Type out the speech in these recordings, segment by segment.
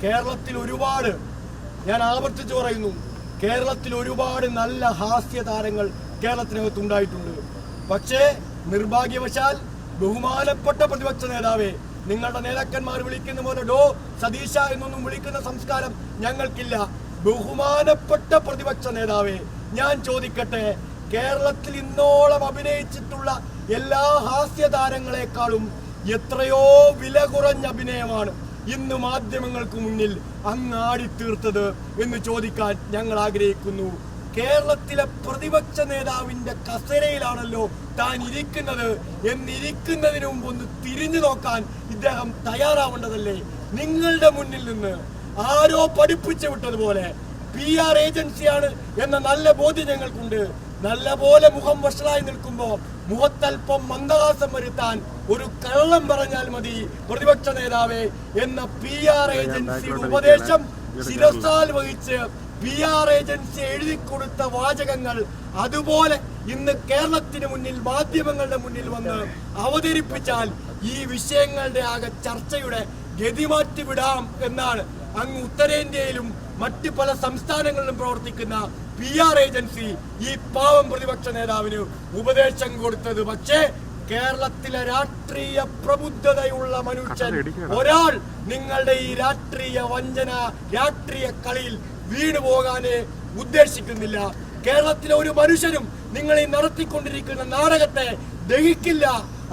കേരളത്തിൽ ഒരുപാട്, ഞാൻ ആവർത്തിച്ചു പറയുന്നു, കേരളത്തിൽ ഒരുപാട് നല്ല ഹാസ്യ താരങ്ങൾ കേരളത്തിനകത്ത് ഉണ്ടായിട്ടുണ്ട്. പക്ഷേ നിർഭാഗ്യവശാൽ ബഹുമാനപ്പെട്ട പ്രതിപക്ഷ നേതാവേ, നിങ്ങളുടെ നേതാക്കന്മാർ വിളിക്കുന്ന പോലെ ഡോ സതീശ എന്നൊന്നും വിളിക്കുന്ന സംസ്കാരം ഞങ്ങൾക്കില്ല. ബഹുമാനപ്പെട്ട പ്രതിപക്ഷ നേതാവേ, ഞാൻ ചോദിക്കട്ടെ, കേരളത്തിൽ ഇന്നോളം അഭിനയിച്ചിട്ടുള്ള എല്ലാ ഹാസ്യ താരങ്ങളെക്കാളും എത്രയോ വില കുറഞ്ഞ അഭിനയമാണ് ഇന്ന് മാധ്യമങ്ങൾക്ക് മുന്നിൽ അങ്ങ് ആടിത്തീർത്തത് എന്ന് ചോദിക്കാൻ ഞങ്ങൾ ആഗ്രഹിക്കുന്നു. കേരളത്തിലെ പ്രതിപക്ഷ നേതാവിന്റെ കസേരയിലാണല്ലോ താൻ ഇരിക്കുന്നത് എന്നിരിക്കുന്നതിന് മുമ്പ് ഒന്ന് തിരിഞ്ഞു നോക്കാൻ ഇദ്ദേഹം തയ്യാറാവേണ്ടതല്ലേ? നിങ്ങളുടെ മുന്നിൽ നിന്ന് ആരോ പഠിപ്പിച്ചു വിട്ടതുപോലെ PR ഏജൻസിയാണ് എന്ന നല്ല ബോധ്യം ഞങ്ങൾക്കുണ്ട്. നല്ലപോലെ മുഖം വഷളായി നിൽക്കുമ്പോ മുഖത്തൽപ്പം മന്ദഹാസം വരുത്താൻ ഒരു കള്ളം പറഞ്ഞാൽ മതി പ്രതിപക്ഷ നേതാവേ എന്ന PR ഏജൻസിയുടെ ഉപദേശം ശിരസാൽ വഹിച്ച് PR ഏജൻസി എഴുതി കൊടുത്ത വാചകങ്ങൾ അതുപോലെ ഇന്ന് കേരളത്തിന് മുന്നിൽ മാധ്യമങ്ങളുടെ മുന്നിൽ വന്ന് അവതരിപ്പിച്ചാൽ ഈ വിഷയങ്ങളുടെ ആകെ ചർച്ചയുടെ ഗതിമാറ്റി വിടാം എന്നാണ് അങ്ങ് ഉത്തരേന്ത്യയിലും മറ്റ് പല സംസ്ഥാനങ്ങളിലും പ്രവർത്തിക്കുന്ന PR ഏജൻസി ഈ പാവം പ്രതിപക്ഷ നേതാവിന് ഉപദേശം കൊടുത്തത്. പക്ഷേ കേരളത്തിലെ രാഷ്ട്രീയ പ്രബുദ്ധതയുള്ള മനുഷ്യൻ ഒരാൾ നിങ്ങളുടെ ഈ രാഷ്ട്രീയ വഞ്ചന, രാഷ്ട്രീയ കളിയിൽ വീണു പോകാനേ ഉദ്ദേശിക്കുന്നില്ല. കേരളത്തിലെ ഒരു മനുഷ്യനും നിങ്ങൾ ഈ നടത്തിക്കൊണ്ടിരിക്കുന്ന നാടകത്തെ ദഹിക്കില്ല.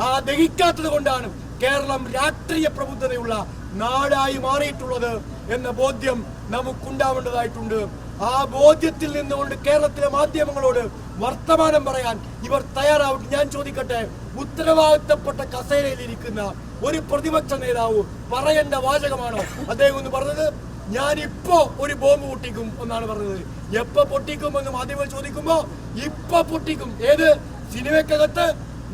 ആ ദഹിക്കാത്തത് കൊണ്ടാണ് കേരളം രാഷ്ട്രീയ പ്രബുദ്ധതയുള്ള നാടായി മാറിയിട്ടുള്ളത് എന്ന ബോധ്യം നമുക്കുണ്ടാവേണ്ടതായിട്ടുണ്ട്. ആ ബോധ്യത്തിൽ നിന്നുകൊണ്ട് കേരളത്തിലെ മാധ്യമങ്ങളോട് വർത്തമാനം പറയാൻ ഇവർ തയ്യാറാവട്ടെ. ഞാൻ ചോദിക്കട്ടെ, ഉത്തരവാദിത്തപ്പെട്ട കസേരയിലിരിക്കുന്ന ഒരു പ്രതിപക്ഷ നേതാവ് പറയേണ്ട വാചകമാണോ അദ്ദേഹം ഒന്ന് പറഞ്ഞത്? ഞാനിപ്പോ ഒരു ബോംബ് പൊട്ടിക്കും എന്നാണ് പറഞ്ഞത്. എപ്പോ പൊട്ടിക്കും എന്ന് മാധ്യമങ്ങൾ ചോദിക്കുമ്പോ ഇപ്പൊ പൊട്ടിക്കും. ഏത് സിനിമക്കകത്ത്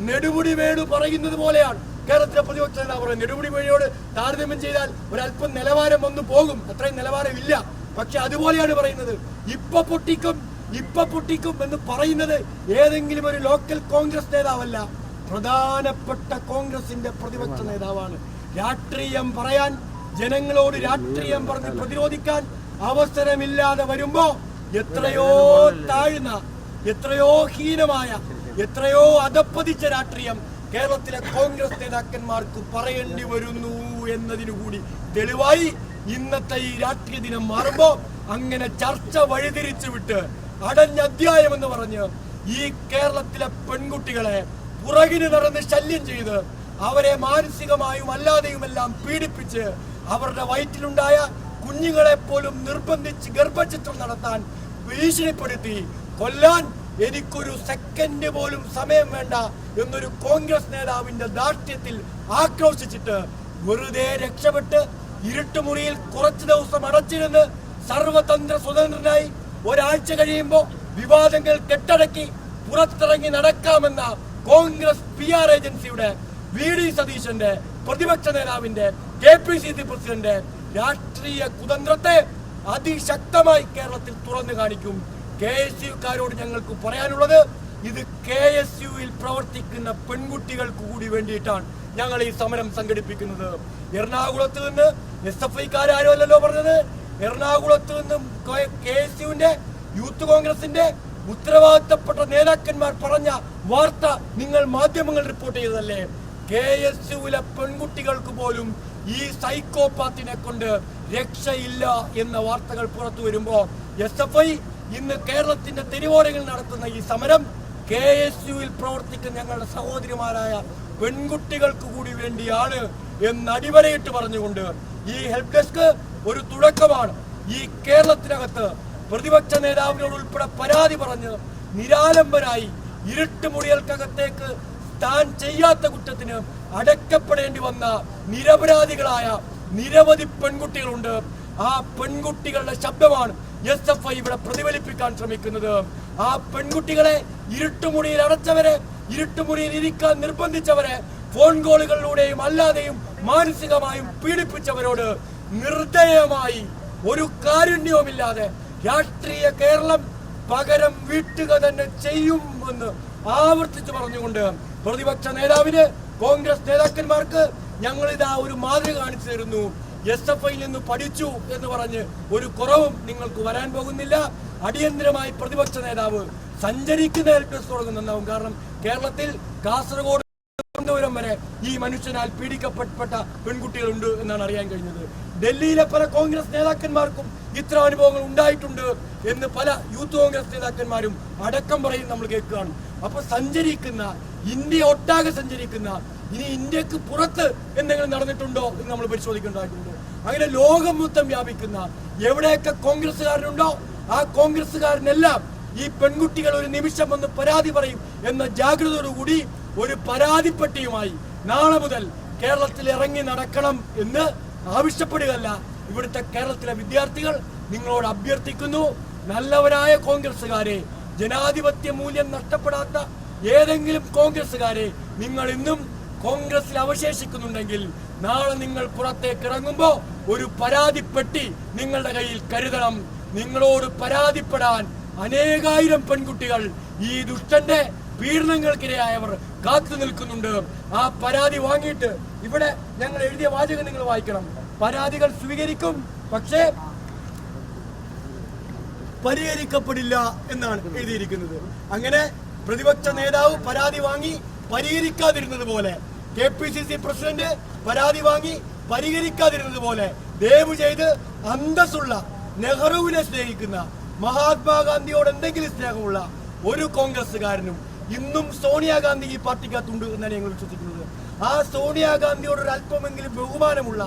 നെടുമുടി വേണു പറയുന്നത് പോലെയാണ് കേരളത്തിലെ പ്രതിപക്ഷ നേതാവ് പറയുന്നത്. നെടുമുടി വേണിയോട് താരതമ്യം ചെയ്താൽ ഒരല്പം നിലവാരം വന്നു പോകും, അത്രയും നിലവാരമില്ല. പക്ഷെ അതുപോലെയാണ് പറയുന്നത്. ഇപ്പൊ പൊട്ടിക്കും എന്ന് പറയുന്നത് ഏതെങ്കിലും ഒരു ലോക്കൽ കോൺഗ്രസ് നേതാവല്ല, പ്രധാനപ്പെട്ട കോൺഗ്രസിന്റെ പ്രതിപക്ഷ നേതാവാണ്. രാഷ്ട്രീയം പറയാൻ, ജനങ്ങളോട് രാഷ്ട്രീയം പറഞ്ഞ് പ്രതിരോധിക്കാൻ അവസരമില്ലാതെ വരുമ്പോ എത്രയോ താഴ്ന്ന, എത്രയോ ഹീനമായ, എത്രയോ അധപ്പതിച്ച രാഷ്ട്രീയം കേരളത്തിലെ കോൺഗ്രസ് നേതാക്കന്മാർക്ക് പറയേണ്ടി വരുന്നു എന്നതിനു കൂടി തെളിവായി ഇന്നത്തെ ഈ രാഷ്ട്രീയ ദിനം മാറുമ്പോ അങ്ങനെ ചർച്ച വഴിതിരിച്ചു വിട്ട് അടഞ്ഞ അധ്യായം എന്ന് പറഞ്ഞ് ഈ കേരളത്തിലെ പെൺകുട്ടികളെ പുറകിന് നടന്ന് ശല്യം ചെയ്ത് അവരെ മാനസികമായും അല്ലാതെയുമെല്ലാം പീഡിപ്പിച്ച് അവരുടെ വയറ്റിലുണ്ടായ കുഞ്ഞുങ്ങളെ പോലും നിർബന്ധിച്ച് ഗർഭചിത്രം നടത്താൻ ഭീഷണിപ്പെടുത്തി കൊല്ലാൻ എനിക്കൊരു സെക്കൻഡ് പോലും സമയം വേണ്ട എന്നൊരു കോൺഗ്രസ് നേതാവിന്റെ ദാർഢ്യത്തിൽ ആക്രോശിച്ചിട്ട് വെറുതെ രക്ഷപ്പെട്ട് ഇരുട്ടുമുറിയിൽ കുറച്ചു ദിവസം അടച്ചിരുന്ന് സർവതന്ത്ര സ്വതന്ത്രനായി ഒരാഴ്ച കഴിയുമ്പോ വിവാദങ്ങൾ കെട്ടടക്കി പുറത്തിറങ്ങി നടക്കാമെന്ന കോൺഗ്രസ് PR ഏജൻസിയുടെ VD സതീശന്റെ, പ്രതിപക്ഷ നേതാവിന്റെ, KPCC പ്രസിഡന്റ് രാഷ്ട്രീയ കുതന്ത്രത്തെ അതിശക്തമായി കേരളത്തിൽ തുറന്നു കാണിക്കും. KSUക്കാരോട് ഞങ്ങൾക്ക് പറയാനുള്ളത്, ഇത് KSUവിൽ പ്രവർത്തിക്കുന്ന പെൺകുട്ടികൾക്ക് കൂടി വേണ്ടിയിട്ടാണ് ഞങ്ങൾ ഈ സമരം സംഘടിപ്പിക്കുന്നത്. എറണാകുളത്ത് നിന്ന് SFIക്കാരും അല്ലല്ലോ പറഞ്ഞത്. എറണാകുളത്ത് നിന്നും KSUവിന്റെ, യൂത്ത് കോൺഗ്രസിന്റെ ഉത്തരവാദിത്തപ്പെട്ട നേതാക്കന്മാർ പറഞ്ഞ വാർത്ത നിങ്ങൾ മാധ്യമങ്ങൾ റിപ്പോർട്ട് ചെയ്തതല്ലേ? KSUവിലെ പെൺകുട്ടികൾക്ക് പോലും ഈ സൈക്കോപാത്തിനെ കൊണ്ട് രക്ഷയില്ല എന്ന വാർത്തകൾ പുറത്തു വരുമ്പോ SFI ഇന്ന് കേരളത്തിന്റെ തെരുവോരങ്ങളിൽ നടത്തുന്ന ഈ സമരം KSUവിൽ പ്രവർത്തിക്കുന്ന ഞങ്ങളുടെ സഹോദരിമാരായ പെൺകുട്ടികൾക്ക് കൂടി വേണ്ടിയാണ് എന്ന് അടിവരയിട്ട് പറഞ്ഞുകൊണ്ട് ഈ ഹെൽപ്പ് ഡെസ്ക് ഒരു തുടക്കമാണ്. ഈ കേരളത്തിനകത്ത് പ്രതിപക്ഷ നേതാവിനോട് ഉൾപ്പെടെ പരാതി പറഞ്ഞ് നിരാലംബരായി ഇരുട്ടുമുറികൾക്കകത്തേക്ക് താൻ ചെയ്യാത്ത കുറ്റത്തിന് അടക്കപ്പെടേണ്ടി വന്ന നിരപരാധികളായ നിരവധി പെൺകുട്ടികളുണ്ട്. ആ പെൺകുട്ടികളുടെ ശബ്ദമാണ് SFI ഇവിടെ പ്രതിഫലിപ്പിക്കാൻ ശ്രമിക്കുന്നത്. ആ പെൺകുട്ടികളെ ഇരുട്ടുമുറിയിൽ അടച്ചവരെ, ഇരുട്ടുമുറിയിൽ ഇരിക്കാൻ നിർബന്ധിച്ചവരെ, ഫോൺ കോളുകളിലൂടെയും അല്ലാതെയും മാനസികമായും പീഡിപ്പിച്ചവരോട് നിർദ്ദയമായി ഒരു കാരുണ്യവുമില്ലാതെ രാഷ്ട്രീയ കേരളം പകരം വീട്ടുക തന്നെ ചെയ്യുമെന്ന് ആവർത്തിച്ചു പറഞ്ഞുകൊണ്ട് പ്രതിപക്ഷ നേതാവിന്, കോൺഗ്രസ് നേതാക്കന്മാർക്ക് ഞങ്ങളിതാ ഒരു മാതൃക കാണിച്ചു തരുന്നു. SFI നിന്ന് പഠിച്ചു എന്ന് പറഞ്ഞ് ഒരു കുറവും നിങ്ങൾക്ക് വരാൻ പോകുന്നില്ല. അടിയന്തരമായി പ്രതിപക്ഷ നേതാവ് സഞ്ചരിക്കുന്ന ഹെൽപ്പ് ഡെസ്ക് തുടങ്ങുന്നുണ്ടാവും. കാരണം കേരളത്തിൽ കാസർഗോഡ് വരെ ഈ മനുഷ്യനാൽ പീഡിക്കപ്പെട്ട പെൺകുട്ടികളുണ്ട് എന്നാണ് അറിയാൻ കഴിഞ്ഞത്. ഡൽഹിയിലെ പല കോൺഗ്രസ് നേതാക്കന്മാർക്കും ഇത്ര അനുഭവങ്ങൾ ഉണ്ടായിട്ടുണ്ട് എന്ന് പല യൂത്ത് കോൺഗ്രസ് നേതാക്കന്മാരും അടക്കം പറയും നമ്മൾ കേൾക്കുകയാണ്. അപ്പൊ സഞ്ചരിക്കുന്ന, ഇന്ത്യ ഒട്ടാകെ സഞ്ചരിക്കുന്ന, ഇനി ഇന്ത്യക്ക് പുറത്ത് എന്തെങ്കിലും നടന്നിട്ടുണ്ടോ എന്ന് നമ്മൾ പരിശോധിക്കേണ്ടതായിട്ടുണ്ട്. അങ്ങനെ ലോകം മൊത്തം വ്യാപിക്കുന്ന എവിടെയൊക്കെ കോൺഗ്രസ്സുകാരനുണ്ടോ ആ കോൺഗ്രസ്സുകാരനെല്ലാം ഈ പെൺകുട്ടികൾ ഒരു നിമിഷം വന്ന് പരാതി പറയും എന്ന ജാഗ്രതയോടുകൂടി ഒരു പരാതിപ്പെട്ടിയുമായി നാളെ മുതൽ കേരളത്തിൽ ഇറങ്ങി നടക്കണം എന്ന് ആവശ്യപ്പെടുകയല്ല, ഇവിടുത്തെ കേരളത്തിലെ വിദ്യാർത്ഥികൾ നിങ്ങളോട് അഭ്യർത്ഥിക്കുന്നു. നല്ലവരായ കോൺഗ്രസ്സുകാരെ, ജനാധിപത്യ മൂല്യം നഷ്ടപ്പെടാത്ത ഏതെങ്കിലും കോൺഗ്രസ്സുകാരെ നിങ്ങൾ ഇന്നും കോൺഗ്രസിൽ അവശേഷിക്കുന്നുണ്ടെങ്കിൽ നാളെ നിങ്ങൾ പുറത്തേക്ക് ഇറങ്ങുമ്പോൾ ഒരു പരാതിപ്പെട്ടി നിങ്ങളുടെ കയ്യിൽ കരുതണം. നിങ്ങളോട് പരാതിപ്പെടാൻ അനേകായിരം പെൺകുട്ടികൾ, ഈ ദുഷ്ടന്റെ പീഡനങ്ങൾക്കിരയായവർ കാത്തു നിൽക്കുന്നുണ്ട്. ആ പരാതി വാങ്ങിയിട്ട് ഇവിടെ ഞങ്ങൾ എഴുതിയ വാചകം നിങ്ങൾ വായിക്കണം. പരാതികൾ സ്വീകരിക്കും, പക്ഷേ പരിഹരിക്കപ്പെടില്ല എന്നാണ് എഴുതിയിരിക്കുന്നത്. അങ്ങനെ പ്രതിപക്ഷ നേതാവ് പരാതി വാങ്ങി പരിഹരിക്കാതിരുന്നത് പോലെ, KPCC പ്രസിഡന്റ് പരാതി വാങ്ങി പരിഹരിക്കാതിരുന്നത് പോലെ, ദയവ് ചെയ്ത് അന്തസ്സുള്ള, നെഹ്റുവിനെ സ്നേഹിക്കുന്ന, മഹാത്മാഗാന്ധിയോട് എന്തെങ്കിലും സ്നേഹമുള്ള ഒരു കോൺഗ്രസ്സുകാരനും ഇന്നും സോണിയാഗാന്ധി ഈ പാർട്ടിക്കകത്തുണ്ട് എന്നാണ് ഞങ്ങൾ വിശ്വസിക്കുന്നത്. ആ സോണിയാഗാന്ധിയോട് ഒരു അല്പമെങ്കിലും ബഹുമാനമുള്ള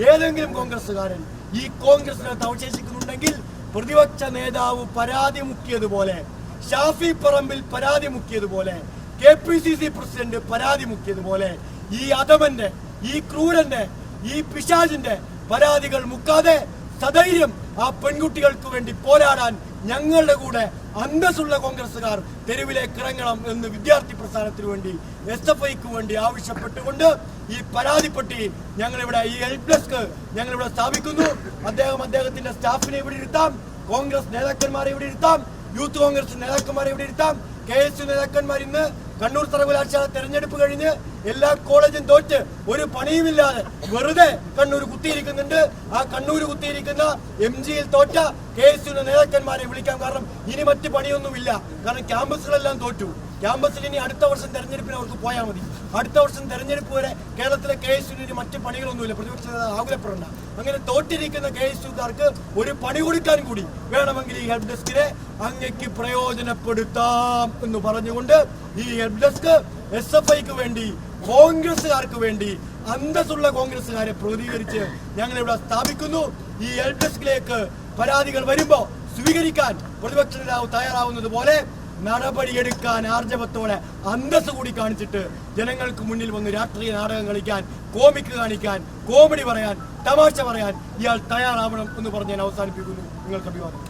ഏതെങ്കിലും കോൺഗ്രസ്സുകാരൻ ഈ കോൺഗ്രസിനകത്ത് അവശേഷിക്കുന്നുണ്ടെങ്കിൽ പ്രതിപക്ഷ നേതാവ് പരാതി മുക്കിയതുപോലെ, ഷാഫി പറമ്പിൽ പരാതി മുക്കിയതുപോലെ, KPCC പ്രസിഡന്റ് പരാതി മുക്കിയതുപോലെ ഈ അധമന്റെ, ഈ ക്രൂരന്റെ, ഈ പിശാചിന്റെ പരാതികൾ മുക്കാതെ സധൈര്യം ആ പെൺകുട്ടികൾക്ക് വേണ്ടി പോരാടാൻ ഞങ്ങളുടെ കൂടെ അന്തസ്സുള്ള കോൺഗ്രസ്സുകാർ തെരുവിലേക്ക് ഇറങ്ങണം എന്ന് വിദ്യാർത്ഥി പ്രസ്ഥാനത്തിന് വേണ്ടി, SFIക്ക് വേണ്ടി ആവശ്യപ്പെട്ടുകൊണ്ട് ഈ പരാതിപ്പെട്ടി ഞങ്ങളിവിടെ, ഈ ഹെൽപ്പ് ഡെസ്ക് ഞങ്ങളിവിടെ സ്ഥാപിക്കുന്നു. അദ്ദേഹത്തിന്റെ സ്റ്റാഫിനെ ഇവിടെ ഇരുത്താം, കോൺഗ്രസ് നേതാക്കന്മാരെ ഇവിടെ ഇരുത്താം, യൂത്ത് കോൺഗ്രസ് നേതാക്കന്മാരെ ഇവിടെ ഇരുത്താം. KSU നേതാക്കന്മാർ ഇന്ന് കണ്ണൂർ സർവകലാശാല തെരഞ്ഞെടുപ്പ് കഴിഞ്ഞ് എല്ലാ കോളേജും തോറ്റ് ഒരു പണിയുമില്ലാതെ വെറുതെ കണ്ണൂർ കുത്തിയിരിക്കുന്നുണ്ട്. ആ കണ്ണൂർ കുത്തിയിരിക്കുന്ന MGയിൽ തോറ്റ KSU നേതാക്കന്മാരെ വിളിക്കാം. കാരണം ഇനി മറ്റ് പണിയൊന്നുമില്ല. കാരണം ക്യാമ്പസുകളെല്ലാം തോറ്റു. ക്യാമ്പസിൽ ഇനി അടുത്ത വർഷം തെരഞ്ഞെടുപ്പിന് അവർക്ക് പോയാൽ മതി. അടുത്ത വർഷം തെരഞ്ഞെടുപ്പ് വരെ കേരളത്തിലെ KSU മറ്റ് പണികളൊന്നുമില്ല. പ്രതിപക്ഷ ആകുലപ്പെടേണ്ട. അങ്ങനെ തോറ്റിരിക്കുന്ന KSUക്കാർക്ക് ഒരു പണി കൊടുക്കാൻ കൂടി വേണമെങ്കിൽ ഈ ഹെൽപ്പ് ഡെസ്കിനെ അങ്ങേക്ക് പ്രയോജനപ്പെടുത്താം എന്ന് പറഞ്ഞുകൊണ്ട് ഈ ഹെൽപ്പ് ഡെസ്ക് SFIക്ക് വേണ്ടി, കോൺഗ്രസുകാർക്ക് വേണ്ടി, അന്തസ്സുള്ള കോൺഗ്രസുകാരെ പ്രതികരിച്ച് ഞങ്ങളിവിടെ സ്ഥാപിക്കുന്നു. ഈ ഹെൽപ്പ് ഡെസ്കിലേക്ക് പരാതികൾ വരുമ്പോ സ്വീകരിക്കാൻ പ്രതിപക്ഷ നേതാവ് തയ്യാറാവുന്നത് പോലെ നടപടിയെടുക്കാൻ ആർജവത്തോടെ അന്തസ് കൂടി കാണിച്ചിട്ട് ജനങ്ങൾക്ക് മുന്നിൽ വന്ന് രാഷ്ട്രീയ നാടകം കളിക്കാൻ, കോമിക്ക് കാണിക്കാൻ, കോമഡി പറയാൻ, തമാശ പറയാൻ ഇയാൾ തയ്യാറാവണം എന്ന് പറഞ്ഞ് ഞാൻ അവസാനിപ്പിക്കുന്നു. നിങ്ങൾക്ക് അഭിവാദം.